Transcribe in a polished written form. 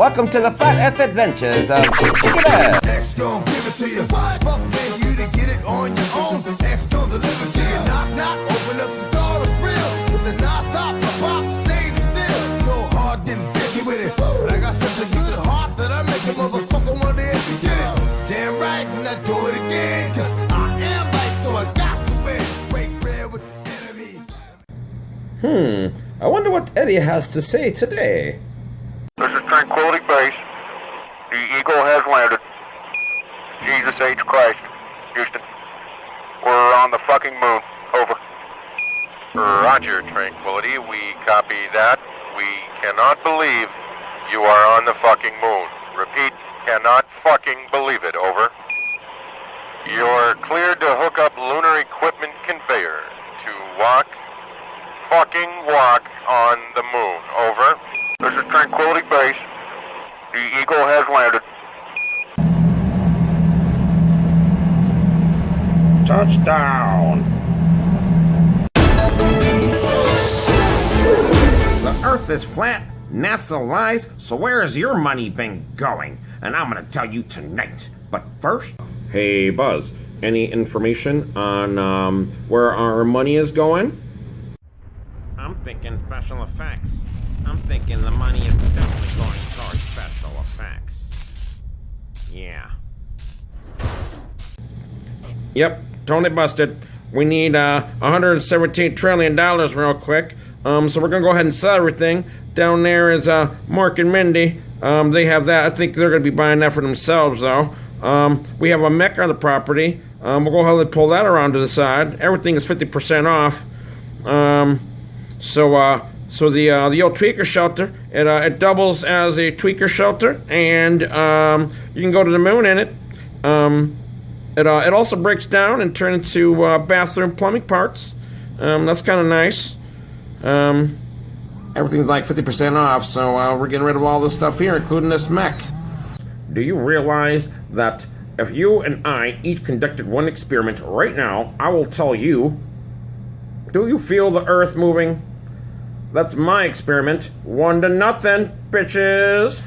Welcome to the Flatearth Adventures of DuBay. X gon' give it to you. Fuck paying you to get it on your own. X gon' deliver to you. Knock, knock, open up the door, it's real. With the non-stop, the pop, stay still. Go hard, then busy with it. But I got such a good heart that I make a motherfucker want to hit me. Damn right, and I do it again. 'Cause I am right, so I got to win. Break bread with the enemy. I wonder what Eddie has to say today. This is Tranquility Base. The Eagle has landed. Jesus H. Christ. Houston. We're on the fucking moon. Over. Roger, Tranquility. We copy that. We cannot believe you are on the fucking moon. Repeat, cannot fucking believe it. Over. You're cleared to hook up lunar equipment conveyor to fucking walk on the moon. Over. This is Tranquility Base. The Eagle has landed. Touchdown! The Earth is flat, NASA lies, so where's your money been going? And I'm gonna tell you tonight. But first... Hey, Buzz, any information on where our money is going? I'm thinking special effects. I'm thinking the money is definitely going towards special effects. Yeah. Yep, totally busted. We need $117 trillion real quick. So we're gonna go ahead and sell everything. Down there is Mark and Mindy. They have that. I think they're gonna be buying that for themselves though. We have a mech on the property. We'll go ahead and pull that around to the side. Everything is 50% off. So the old tweaker shelter, it doubles as a tweaker shelter, and you can go to the moon in it. It also breaks down and turns into bathroom plumbing parts. That's kind of nice. Everything's like 50% off, so we're getting rid of all this stuff here, including this mech. Do you realize that if you and I each conducted one experiment right now, I will tell you, do you feel the Earth moving? That's my experiment. 1-0, bitches.